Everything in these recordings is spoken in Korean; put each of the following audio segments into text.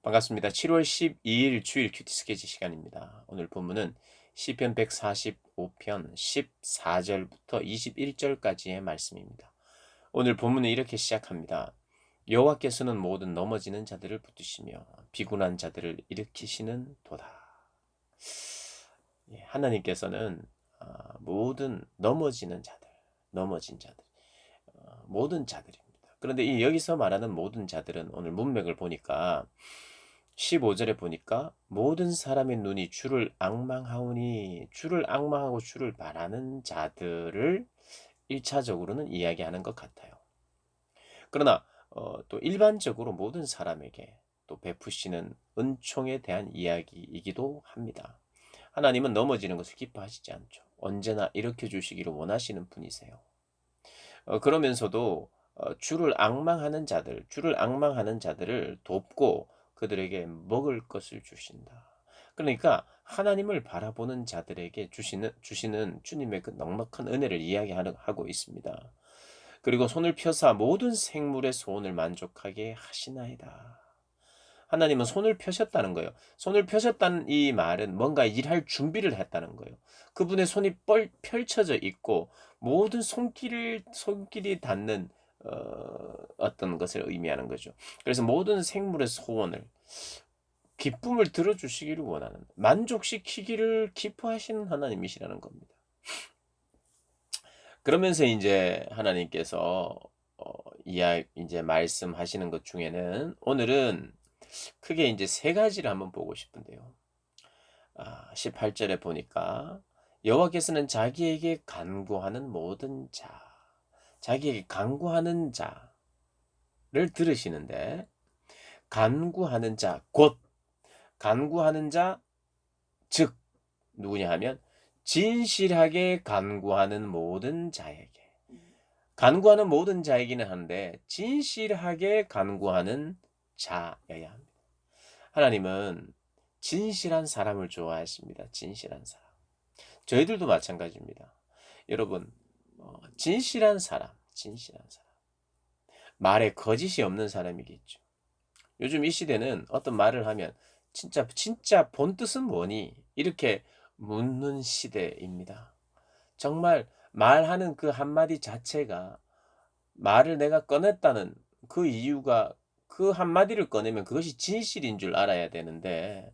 반갑습니다. 7월 12일 주일 큐티 스케치 시간입니다. 오늘 본문은 시편 145편 14절부터 21절까지의 말씀입니다. 오늘 본문은 이렇게 시작합니다. 여호와께서는 모든 넘어지는 자들을 붙드시며 비굴한 자들을 일으키시는 도다. 하나님께서는 모든 넘어지는 자들, 넘어진 자들, 모든 자들입니다. 그런데 이 여기서 말하는 모든 자들은 오늘 문맥을 보니까 15절에 보니까 모든 사람의 눈이 주를 앙망하오니 주를 앙망하고 주를 바라는 자들을 1차적으로는 이야기하는 것 같아요. 그러나 또 일반적으로 모든 사람에게 또 베푸시는 은총에 대한 이야기이기도 합니다. 하나님은 넘어지는 것을 기뻐하시지 않죠. 언제나 일으켜 주시기를 원하시는 분이세요. 그러면서도 주를 앙망하는 자들을 돕고 그들에게 먹을 것을 주신다. 그러니까 하나님을 바라보는 자들에게 주시는 주님의 그 넉넉한 은혜를 이야기하고 있습니다. 그리고 손을 펴사 모든 생물의 소원을 만족하게 하시나이다. 하나님은 손을 펴셨다는 거예요. 손을 펴셨다는 이 말은 뭔가 일할 준비를 했다는 거예요. 그분의 손이 펼쳐져 있고 모든 손길이 닿는 어떤 것을 의미하는 거죠. 그래서 모든 생물의 소원을 기쁨을 들어주시기를 원하는 만족시키기를 기뻐하시는 하나님이시라는 겁니다. 그러면서 이제 하나님께서 이제 말씀하시는 것 중에는 오늘은 크게 이제 세 가지를 한번 보고 싶은데요. 18절에 보니까 여호와께서는 자기에게 간구하는 모든 자, 자기에게 간구하는 자를 들으시는데 간구하는 자, 곧 간구하는 자, 즉 누구냐 하면 진실하게 간구하는 모든 자에게 간구하는 모든 자이기는 한데 진실하게 간구하는 자여야 합니다. 하나님은 진실한 사람을 좋아하십니다. 진실한 사람. 저희들도 마찬가지입니다. 여러분, 진실한 사람. 말에 거짓이 없는 사람이겠죠. 요즘 이 시대는 어떤 말을 하면 진짜 본 뜻은 뭐니? 이렇게 묻는 시대입니다. 정말 말하는 그 한마디 자체가 말을 내가 꺼냈다는 그 이유가 그 한마디를 꺼내면 그것이 진실인 줄 알아야 되는데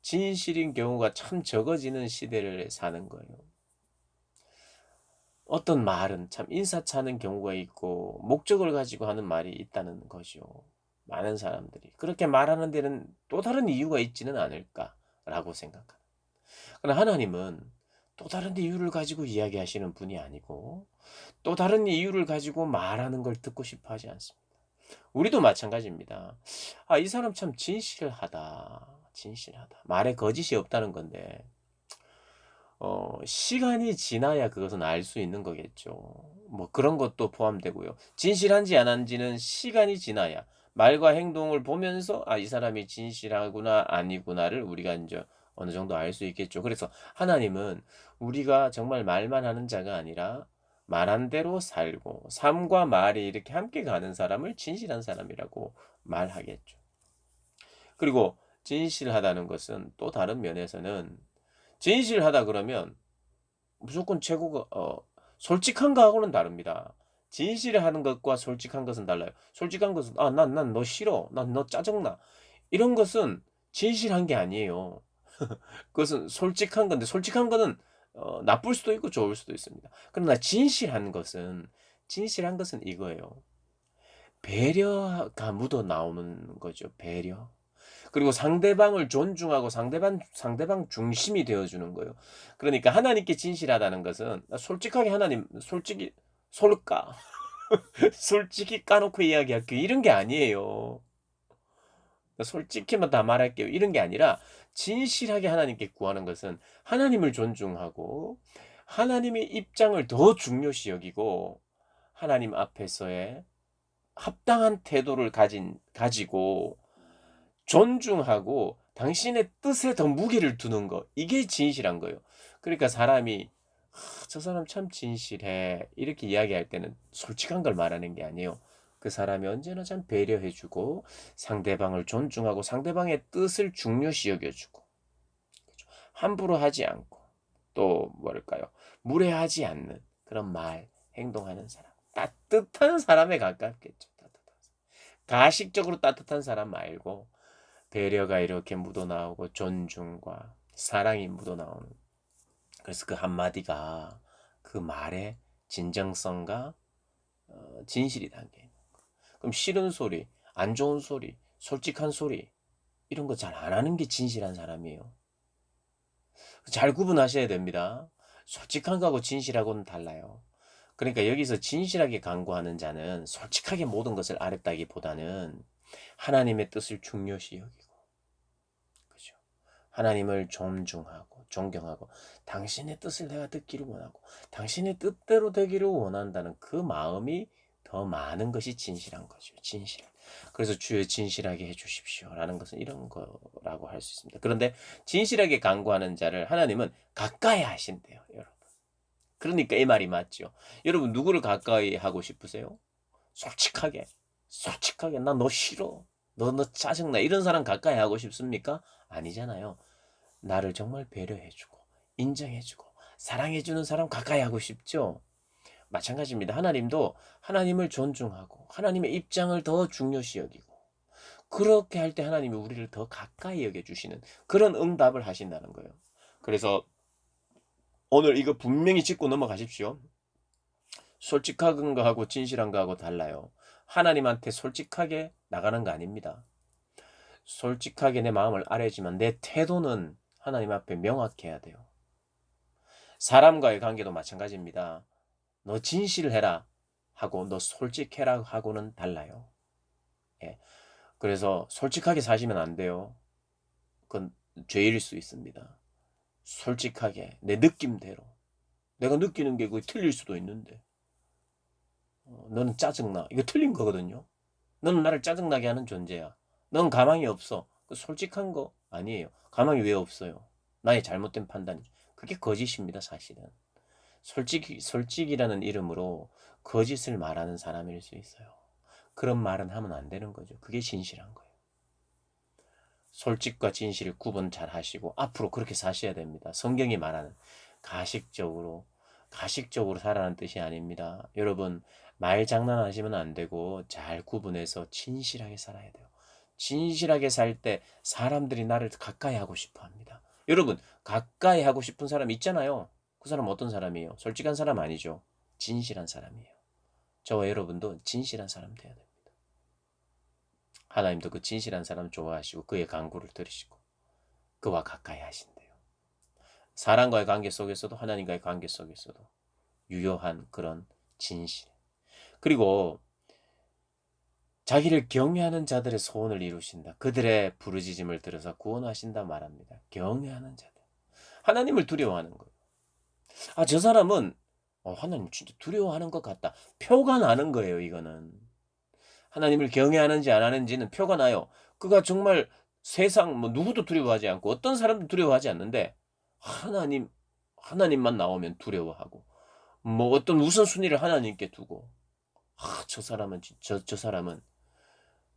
진실인 경우가 참 적어지는 시대를 사는 거예요. 어떤 말은 참 인사차는 경우가 있고 목적을 가지고 하는 말이 있다는 것이요. 많은 사람들이 그렇게 말하는 데는 또 다른 이유가 있지는 않을까라고 생각합니다. 그러나 하나님은 또 다른 이유를 가지고 이야기하시는 분이 아니고 또 다른 이유를 가지고 말하는 걸 듣고 싶어 하지 않습니다. 우리도 마찬가지입니다. 이 사람 참 진실하다. 진실하다. 말에 거짓이 없다는 건데 시간이 지나야 그것은 알 수 있는 거겠죠. 뭐 그런 것도 포함되고요. 진실한지 안 한지는 시간이 지나야 말과 행동을 보면서 '이 사람이 진실하구나 아니구나.'를 우리가 인제 어느 정도 알 수 있겠죠. 그래서 하나님은 우리가 정말 말만 하는 자가 아니라 말한 대로 살고 삶과 말이 이렇게 함께 가는 사람을 진실한 사람이라고 말하겠죠. 그리고 진실하다는 것은 또 다른 면에서는 진실하다 그러면 무조건 최고가 솔직한 거하고는 다릅니다. 진실하는 것과 솔직한 것은 달라요. 솔직한 것은 난 너 싫어. 난 너 짜증나." 이런 것은 진실한 게 아니에요. 그것은 솔직한 건데 솔직한 거는 나쁠 수도 있고 좋을 수도 있습니다. 그러나 진실한 것은 이거예요. 배려가 묻어 나오는 거죠, 배려. 그리고 상대방을 존중하고 상대방 중심이 되어 주는 거예요. 그러니까 하나님께 진실하다는 것은 솔직하게 하나님 솔직히 솔까 솔직히 까놓고 이야기할게요. 이런 게 아니에요. 솔직히만 다 말할게요. 이런 게 아니라 진실하게 하나님께 구하는 것은 하나님을 존중하고 하나님의 입장을 더 중요시 여기고 하나님 앞에서의 합당한 태도를 가지고 존중하고 당신의 뜻에 더 무게를 두는 거 이게 진실한 거예요. 그러니까 사람이 저 사람 참 진실해." 이렇게 이야기할 때는 솔직한 걸 말하는 게 아니에요. 그 사람이 언제나 참 배려해 주고 상대방을 존중하고 상대방의 뜻을 중요시 여겨 주고 그죠. 함부로 하지 않고 또 뭐랄까요? 무례하지 않는 그런 말, 행동하는 사람. 따뜻한 사람에 가깝겠죠. 따뜻한 사람. 가식적으로 따뜻한 사람 말고 배려가 이렇게 묻어나오고 존중과 사랑이 묻어나오는 그래서 그 한마디가 그 말의 진정성과 진실이 담겨 있는 거. 그럼 싫은 소리, 안 좋은 소리, 솔직한 소리 이런 거 잘 안 하는 게 진실한 사람이에요. 잘 구분하셔야 됩니다. 솔직한 거하고 진실하고는 달라요. 그러니까 여기서 진실하게 간구하는 자는 솔직하게 모든 것을 아뢰다기보다는 하나님의 뜻을 중요시 여기고 그죠. 하나님을 존중하고 존경하고 당신의 뜻을 내가 듣기를 원하고 당신의 뜻대로 되기를 원한다는 그 마음이 더 많은 것이 진실한 거죠. 진실. 그래서 주여 진실하게 해 주십시오라는 것은 이런 거라고 할 수 있습니다. 그런데 진실하게 간구하는 자를 하나님은 가까이 하신대요, 여러분. 그러니까 이 말이 맞죠. 여러분 누구를 가까이 하고 싶으세요? 솔직하게. 솔직하게 나 너 싫어. 너 짜증나. 이런 사람 가까이 하고 싶습니까? 아니잖아요. 나를 정말 배려해 주고 인정해 주고 사랑해 주는 사람 가까이 하고 싶죠? 마찬가지입니다. 하나님도 하나님을 존중하고 하나님의 입장을 더 중요시 여기고 그렇게 할 때 하나님이 우리를 더 가까이 여겨 주시는 그런 응답을 하신다는 거예요. 그래서 오늘 이거 분명히 짚고 넘어가십시오. 솔직한 거하고 진실한 거하고 달라요. 하나님한테 솔직하게 나가는 거 아닙니다. 솔직하게 내 마음을 아뢰지만 내 태도는 하나님 앞에 명확해야 돼요. 사람과의 관계도 마찬가지입니다. 너 진실해라 하고 너 솔직해라 하고는 달라요. 예. 그래서 솔직하게 사시면 안 돼요. 그건 죄일 수 있습니다. 솔직하게 내 느낌대로 내가 느끼는 게 그게 틀릴 수도 있는데 너는 짜증나. 이거 틀린 거거든요. 너는 나를 짜증나게 하는 존재야. 넌 가망이 없어. 그 솔직한 거 아니에요. 가망이 왜 없어요? 나의 잘못된 판단이죠. 그게 거짓입니다, 사실은. 솔직이라는 이름으로 거짓을 말하는 사람일 수 있어요. 그런 말은 하면 안 되는 거죠. 그게 진실한 거예요. 솔직과 진실을 구분 잘 하시고 앞으로 그렇게 사셔야 됩니다. 성경이 말하는 가식적으로 살아라는 뜻이 아닙니다. 여러분 말 장난하시면 안 되고 잘 구분해서 진실하게 살아야 돼요. 진실하게 살 때 사람들이 나를 가까이 하고 싶어 합니다. 여러분 가까이 하고 싶은 사람 있잖아요. 그 사람 어떤 사람이에요? 솔직한 사람 아니죠. 진실한 사람이에요. 저와 여러분도 진실한 사람 돼야 됩니다. 하나님도 그 진실한 사람 좋아하시고 그의 간구를 들으시고 그와 가까이 하신대요. 사람과의 관계 속에서도 하나님과의 관계 속에서도 유효한 그런 진실. 그리고 자기를 경외하는 자들의 소원을 이루신다. 그들의 부르짖음을 들어서 구원하신다 말합니다. 경외하는 자들. 하나님을 두려워하는 거예요. 아, 저 사람은 하나님 진짜 두려워하는 것 같다. 표가 나는 거예요, 이거는. 하나님을 경외하는지 안 하는지는 표가 나요. 그가 정말 세상 뭐 누구도 두려워하지 않고 어떤 사람도 두려워하지 않는데 하나님만 나오면 두려워하고 뭐 어떤 우선순위를 하나님께 두고 저 사람은 저 사람은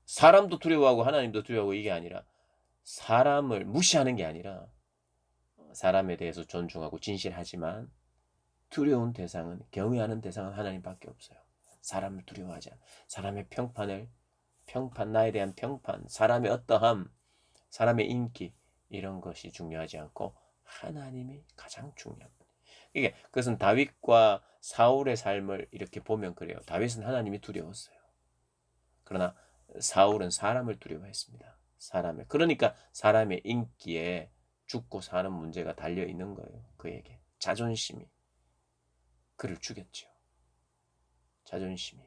사람도 두려워하고 하나님도 두려워하고 이게 아니라 사람을 무시하는 게 아니라 사람에 대해서 존중하고 진실하지만 두려운 대상은 경외하는 대상은 하나님밖에 없어요. 사람을 두려워하지 않아. 사람의 평판 나에 대한 평판 사람의 어떠함 사람의 인기 이런 것이 중요하지 않고 하나님이 가장 중요합니다. 이게 그것은 다윗과 사울의 삶을 이렇게 보면 그래요. 다윗은 하나님이 두려웠어요. 그러나 사울은 사람을 두려워했습니다. 사람을. 그러니까 사람의 인기에 죽고 사는 문제가 달려 있는 거예요. 그에게 자존심이 그를 죽였죠. 자존심이,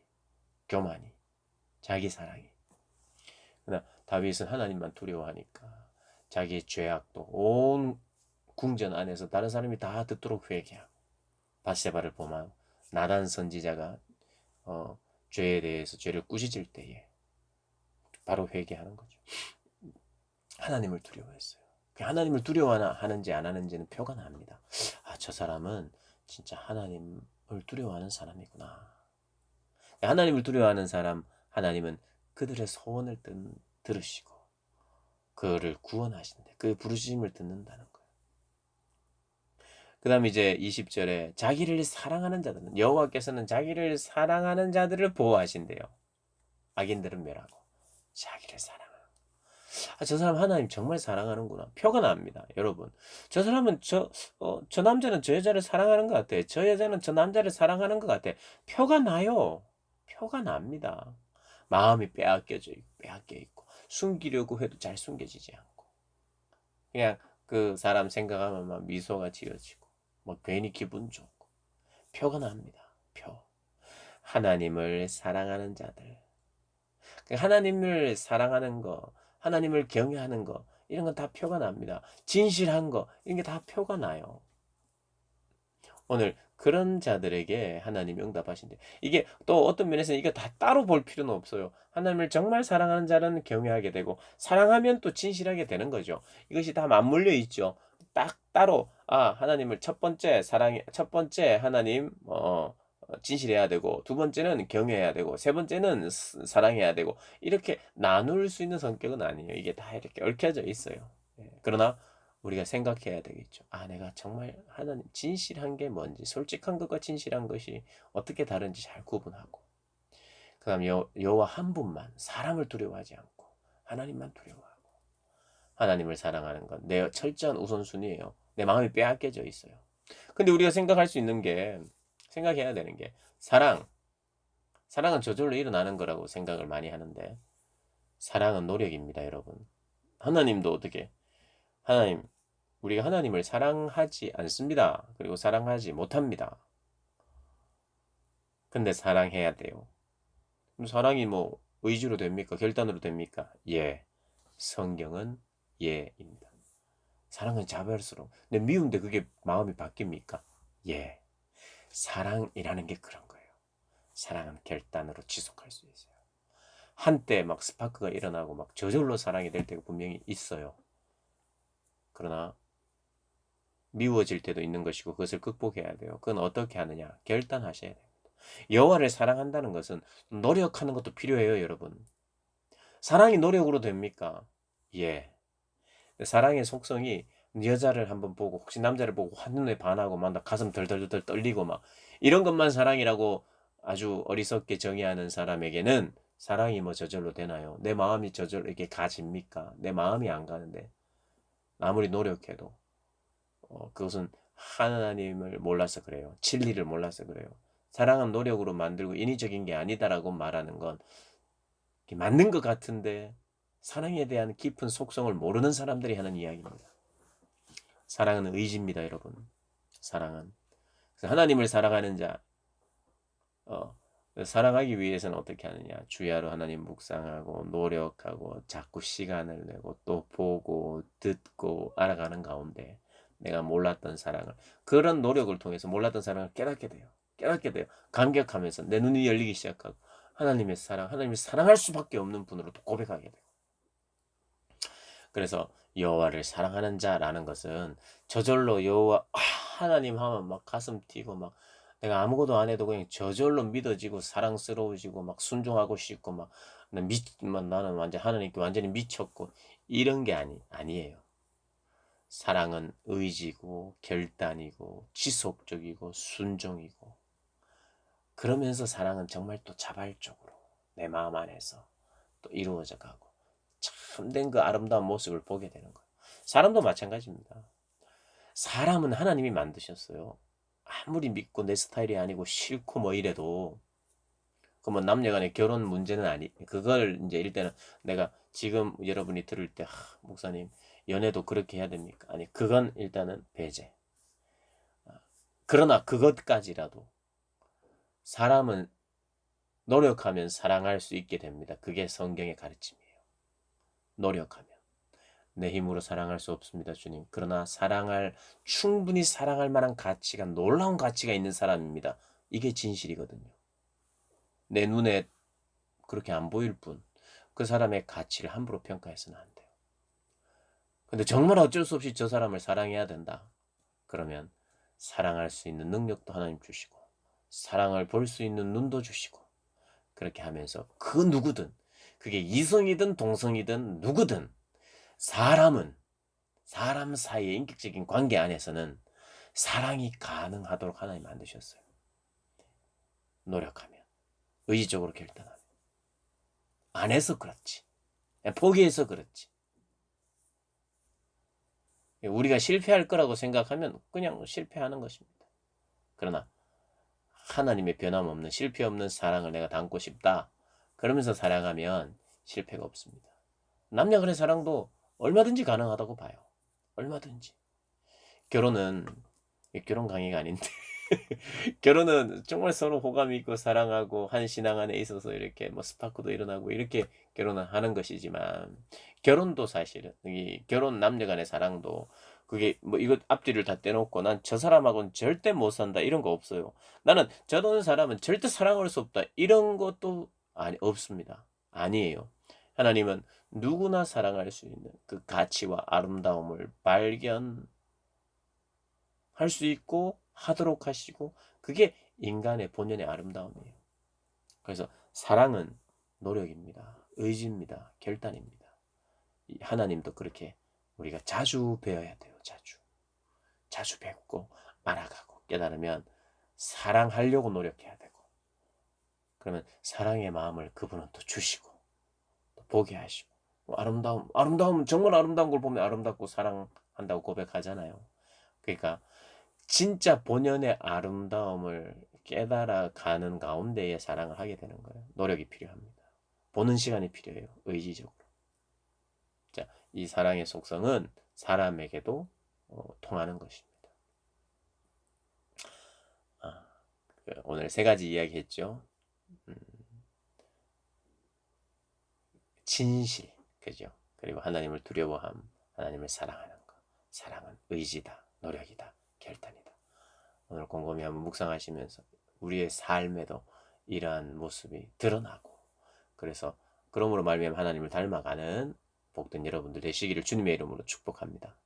교만이, 자기 사랑이. 그러나 다윗은 하나님만 두려워하니까 자기의 죄악도 온 궁전 안에서 다른 사람이 다 듣도록 회개하고 바세바를 범한 나단 선지자가 죄에 대해서 죄를 꾸짖을 때에 바로 회개하는 거죠. 하나님을 두려워했어요. 하나님을 두려워하는지 안 하는지는 표가 납니다. 아, 저 사람은 진짜 하나님을 두려워하는 사람이구나. 하나님을 두려워하는 사람 하나님은 그들의 소원을 들으시고 그를 구원하신대. 그의 부르심을 듣는다는 거예요. 그 다음에 이제 20절에 자기를 사랑하는 자들은, 여호와께서는 자기를 사랑하는 자들을 보호하신대요. 악인들은 멸하고 자기를 사랑하는. 저 사람 하나님 정말 사랑하는구나. 표가 납니다. 여러분. 저 사람은 저 남자는 저 여자를 사랑하는 것 같아. 저 여자는 저 남자를 사랑하는 것 같아. 표가 나요. 표가 납니다. 마음이 빼앗겨 있고, 숨기려고 해도 잘 숨겨지지 않고. 그냥 그 사람 생각하면 막 미소가 지어지고, 뭐 괜히 기분 좋고. 표가 납니다. 표. 하나님을 사랑하는 자들. 하나님을 사랑하는 거, 하나님을 경외하는 거, 이런 건 다 표가 납니다. 진실한 거, 이런 게 다 표가 나요. 오늘 그런 자들에게 하나님이 응답하신대. 이게 또 어떤 면에서는 이거 다 따로 볼 필요는 없어요. 하나님을 정말 사랑하는 자는 경외하게 되고, 사랑하면 또 진실하게 되는 거죠. 이것이 다 맞물려 있죠. 딱 따로, 하나님을 첫 번째 하나님, 진실해야 되고, 두 번째는 경외해야 되고, 세 번째는 사랑해야 되고, 이렇게 나눌 수 있는 성격은 아니에요. 이게 다 이렇게 얽혀져 있어요. 예. 그러나 우리가 생각해야 되겠죠. 내가 정말 하나님 진실한 게 뭔지, 솔직한 것과 진실한 것이 어떻게 다른지 잘 구분하고, 그다음 여호와 한 분만, 사람을 두려워하지 않고 하나님만 두려워하고, 하나님을 사랑하는 건 내 철저한 우선순위예요. 내 마음이 빼앗겨져 있어요. 근데 우리가 생각해야 되는 게, 사랑은 저절로 일어나는 거라고 생각을 많이 하는데, 사랑은 노력입니다, 여러분. 하나님도 하나님, 우리가 하나님을 사랑하지 않습니다. 그리고 사랑하지 못합니다. 근데 사랑해야 돼요. 그럼 사랑이 뭐 의지로 됩니까? 결단으로 됩니까? 예. 성경은 예입니다. 사랑은 자발스러워. 근데 미운데 그게 마음이 바뀝니까? 예. 사랑이라는 게 그런 거예요. 사랑은 결단으로 지속할 수 있어요. 한때 막 스파크가 일어나고 막 저절로 사랑이 될 때가 분명히 있어요. 그러나 미워질 때도 있는 것이고, 그것을 극복해야 돼요. 그건 어떻게 하느냐? 결단하셔야 돼요. 여호와를 사랑한다는 것은 노력하는 것도 필요해요, 여러분. 사랑이 노력으로 됩니까? 예. 사랑의 속성이, 여자를 한번 보고 혹시 남자를 보고 한눈에 반하고 막 가슴 덜덜덜 떨리고 막 이런 것만 사랑이라고 아주 어리석게 정의하는 사람에게는, 사랑이 뭐 저절로 되나요? 내 마음이 저절로 이렇게 가집니까? 내 마음이 안 가는데 아무리 노력해도 그것은 하나님을 몰라서 그래요. 진리를 몰라서 그래요. 사랑은 노력으로 만들고 인위적인 게 아니다라고 말하는 건 맞는 것 같은데, 사랑에 대한 깊은 속성을 모르는 사람들이 하는 이야기입니다. 사랑은 의지입니다, 여러분. 사랑은. 하나님을 사랑하는 자, 사랑하기 위해서는 어떻게 하느냐? 주야로 하나님 묵상하고 노력하고 자꾸 시간을 내고 또 보고 듣고 알아가는 가운데 내가 몰랐던 사랑을, 그런 노력을 통해서 몰랐던 사랑을 깨닫게 돼요. 감격하면서 내 눈이 열리기 시작하고, 하나님을 사랑할 수밖에 없는 분으로 또 고백하게 돼요. 그래서 여호와를 사랑하는 자라는 것은 저절로 하나님 하면 막 가슴 뛰고, 막 내가 아무것도 안 해도 그냥 저절로 믿어지고 사랑스러워지고 막 순종하고 싶고 나는 완전 하나님께 완전히 미쳤고, 이런 게 아니에요. 사랑은 의지고 결단이고 지속적이고 순종이고, 그러면서 사랑은 정말 또 자발적으로 내 마음 안에서 또 이루어져 가고 참된 그 아름다운 모습을 보게 되는 거예요. 사람도 마찬가지입니다. 사람은 하나님이 만드셨어요. 아무리 믿고 내 스타일이 아니고 싫고 뭐 이래도, 그러면 남녀간의 결혼 문제는 그걸 이제 일단은, 내가 지금 여러분이 들을 때 목사님 연애도 그렇게 해야 됩니까? 아니, 그건 일단은 배제. 그러나 그것까지라도 사람은 노력하면 사랑할 수 있게 됩니다. 그게 성경의 가르침이에요. 노력하면. 내 힘으로 사랑할 수 없습니다, 주님. 그러나 충분히 사랑할 만한 가치가, 놀라운 가치가 있는 사람입니다. 이게 진실이거든요. 내 눈에 그렇게 안 보일 뿐, 그 사람의 가치를 함부로 평가해서는 안 돼요. 근데 정말 어쩔 수 없이 저 사람을 사랑해야 된다. 그러면 사랑할 수 있는 능력도 하나님 주시고, 사랑을 볼 수 있는 눈도 주시고, 그렇게 하면서 그 누구든, 그게 이성이든 동성이든 누구든, 사람은 사람 사이의 인격적인 관계 안에서는 사랑이 가능하도록 하나님 만드셨어요. 노력하면, 의지적으로 결단하면. 안 해서 그렇지. 포기해서 그렇지. 우리가 실패할 거라고 생각하면 그냥 실패하는 것입니다. 그러나 하나님의 변함없는 실패 없는 사랑을 내가 담고 싶다. 그러면서 사랑하면 실패가 없습니다. 남녀 간의 사랑도 얼마든지 가능하다고 봐요. 얼마든지. 결혼은 결혼 강의가 아닌데 결혼은 정말 서로 호감이 있고 사랑하고 한 신앙 안에 있어서 이렇게 뭐 스파크도 일어나고 이렇게 결혼을 하는 것이지만, 결혼도 사실은 이 결혼 남녀 간의 사랑도 그게 뭐 이거 앞뒤를 다 떼놓고 난 저 사람하고는 절대 못 산다 이런 거 없어요. 나는 저런 사람은 절대 사랑할 수 없다 이런 것도 아니 없습니다. 아니에요. 하나님은 누구나 사랑할 수 있는 그 가치와 아름다움을 발견 할 수 있고 하도록 하시고, 그게 인간의 본연의 아름다움이에요. 그래서 사랑은 노력입니다. 의지입니다. 결단입니다. 하나님도 그렇게 우리가 자주 배워야 돼요. 자주 배우고 알아가고 깨달으면 사랑하려고 노력해야 되고, 그러면 사랑의 마음을 그분은 또 주시고 또 보게 하시고, 아름다움 정말 아름다운 걸 보면 아름답고 사랑한다고 고백하잖아요. 그러니까 진짜 본연의 아름다움을 깨달아 가는 가운데에 사랑을 하게 되는 거예요. 노력이 필요합니다. 보는 시간이 필요해요. 의지적으로. 자, 이 사랑의 속성은 사람에게도 통하는 것입니다. 오늘 세 가지 이야기했죠. 진실, 그죠? 그리고 하나님을 두려워함, 하나님을 사랑하는 것. 사랑은 의지다, 노력이다, 결단이다. 오늘 곰곰이 한번 묵상하시면서 우리의 삶에도 이러한 모습이 드러나고, 그래서 그러므로 말미암아 하나님을 닮아가는 복된 여러분들 되시기를 주님의 이름으로 축복합니다.